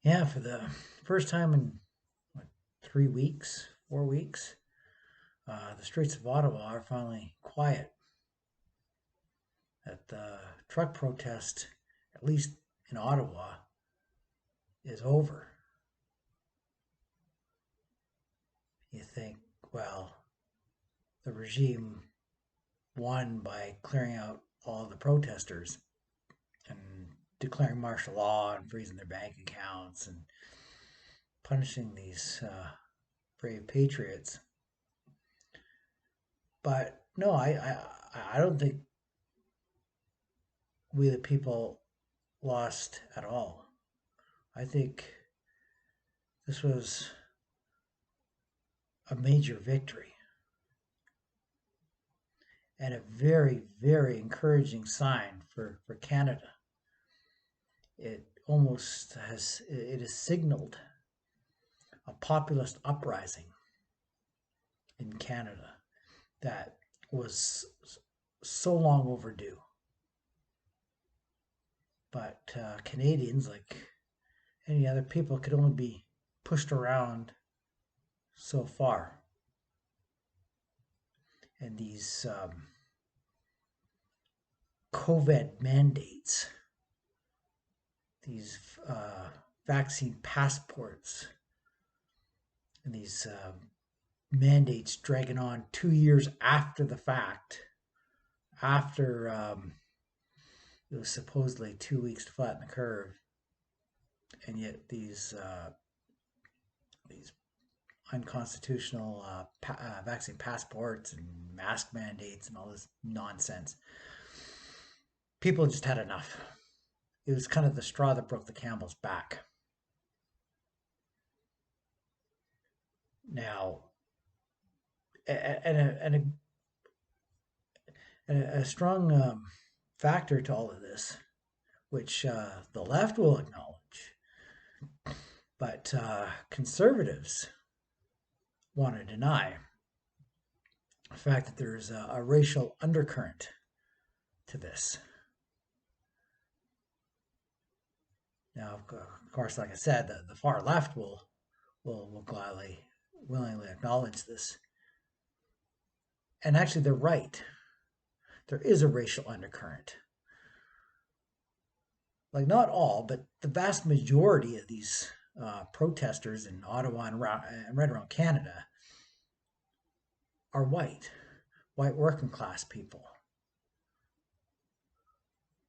Yeah, for the first time in what, 3 weeks, 4 weeks, the streets of Ottawa are finally quiet. That the truck protest, at least in Ottawa, is over. You think, well, the regime won by clearing out all the protesters and declaring martial law and freezing their bank accounts and punishing these brave patriots. But no, I don't think we the people lost at all. I think this was a major victory and a very, very encouraging sign for Canada. It has signaled a populist uprising in Canada that was so long overdue. But Canadians, like any other people, could only be pushed around so far. And these COVID mandates, these vaccine passports, and these mandates dragging on 2 years after the fact, after it was supposedly 2 weeks to flatten the curve, and yet these unconstitutional vaccine passports and mask mandates and all this nonsense. People just had enough. It was kind of the straw that broke the camel's back. Now, and a strong factor to all of this, which the left will acknowledge, but conservatives want to deny the fact that there's a racial undercurrent to this. Now, of course, like I said, the far left will gladly, willingly acknowledge this. And actually, they're right. There is a racial undercurrent. Like, not all, but the vast majority of these protesters in Ottawa and right around Canada are white working class people.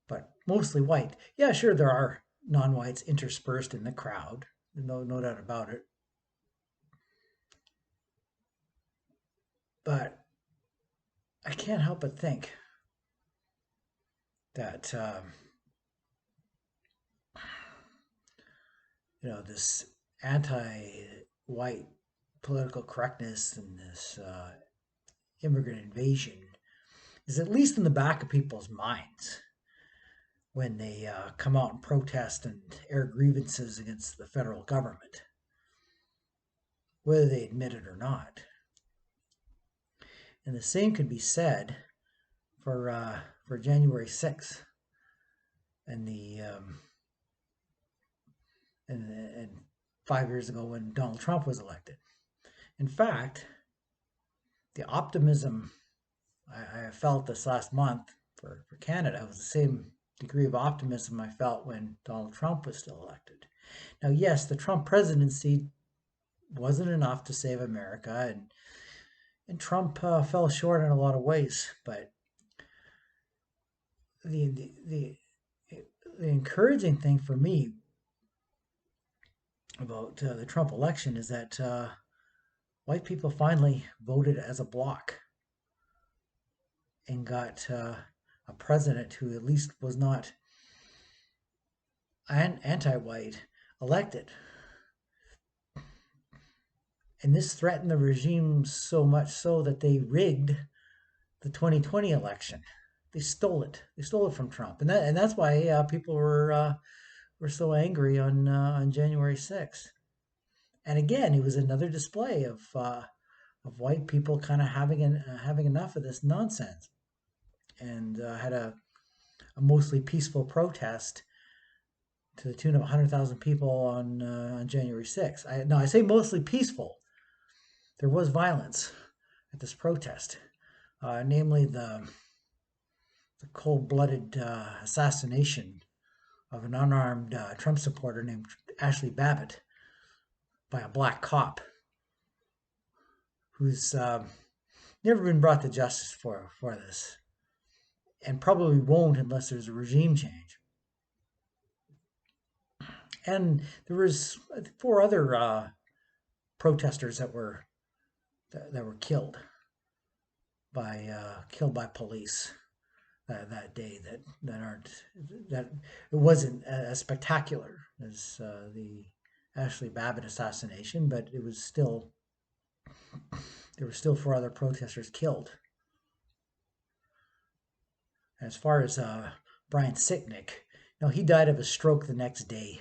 But mostly white. Yeah, sure, there are non-whites interspersed in the crowd. No doubt about it. But I can't help but think that this anti-white political correctness and this immigrant invasion is at least in the back of people's minds when they come out and protest and air grievances against the federal government, whether they admit it or not. And the same could be said for January 6th and and 5 years ago when Donald Trump was elected. In fact, the optimism I felt this last month for Canada was the same degree of optimism I felt when Donald Trump was still elected. Now, yes, the Trump presidency wasn't enough to save America, and Trump fell short in a lot of ways. But the encouraging thing for me about the Trump election is that white people finally voted as a bloc and got a president who at least was not anti-white elected. And this threatened the regime so much so that they rigged the 2020 election. They stole it. They stole it from Trump, and that's why people were so angry on January 6th. And again, it was another display of white people kind of having enough of this nonsense, and had a mostly peaceful protest to the tune of 100,000 people on January 6th. I say mostly peaceful. There was violence at this protest, namely the cold-blooded assassination of an unarmed Trump supporter named Ashli Babbit by a black cop who's never been brought to justice for this, and probably won't unless there's a regime change. And there was 4 other protesters that were killed by police that day that it wasn't as spectacular as the Ashli Babbit assassination, but there were still 4 other protesters killed. As far as Brian Sicknick, he died of a stroke the next day.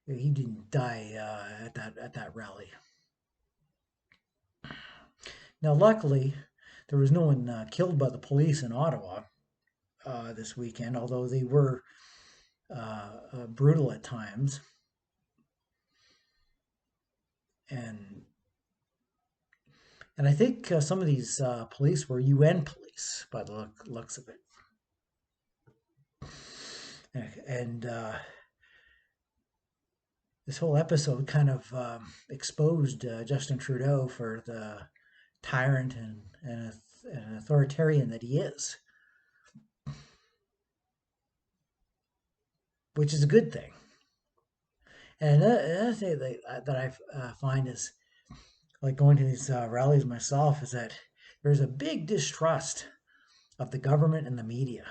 He didn't die at that rally. Now, luckily, there was no one killed by the police in Ottawa this weekend, although they were brutal at times. And I think some of these police were UN police by the looks of it. And this whole episode kind of exposed Justin Trudeau for the tyrant and authoritarian that he is, which is a good thing. And another thing that I find is, like going to these rallies myself, is that there's a big distrust of the government and the media.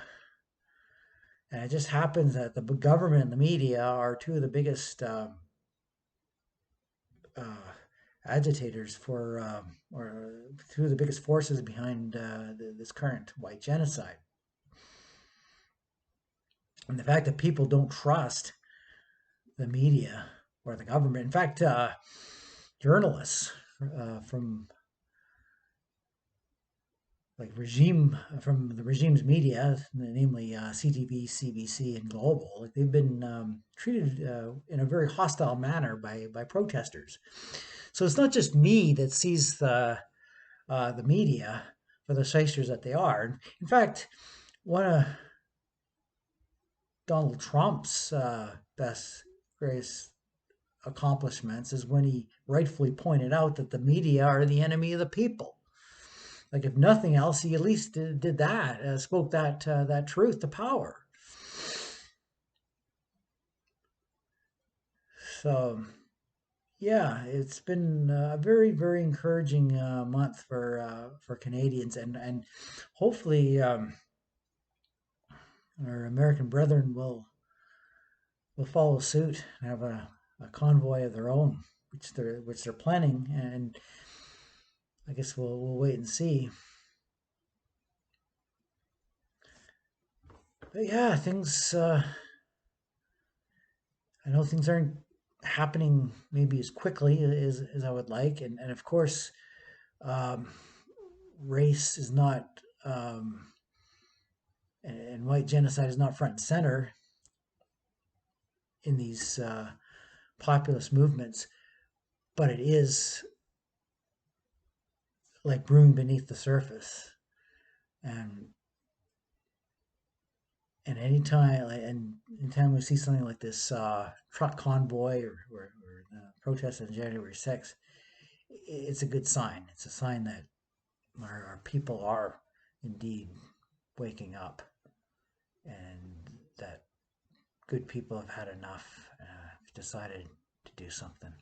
And it just happens that the government and the media are 2 of the biggest agitators or 2 of the biggest forces behind this current white genocide. And the fact that people don't trust the media or the government. In fact, journalists from the regime's media, namely CTV, CBC, and Global, they've been treated in a very hostile manner by protesters. So it's not just me that sees the media for the shysters that they are. In fact, one of Donald Trump's greatest accomplishments is when he rightfully pointed out that the media are the enemy of the people. Like, if nothing else, he at least did that, spoke that truth to power. So, yeah, it's been a very, very encouraging month for Canadians, and hopefully our American brethren will follow suit and have a convoy of their own, which they're planning, and I guess we'll wait and see. But yeah, things. I know things aren't happening maybe as quickly as I would like, and of course, race is not, and white genocide is not front and center in these populist movements, but it is like brewing beneath the surface, and anytime we see something like this truck convoy or the protest on January 6th, it's a good sign. It's a sign that our people are indeed waking up, and that good people have had enough, decided to do something.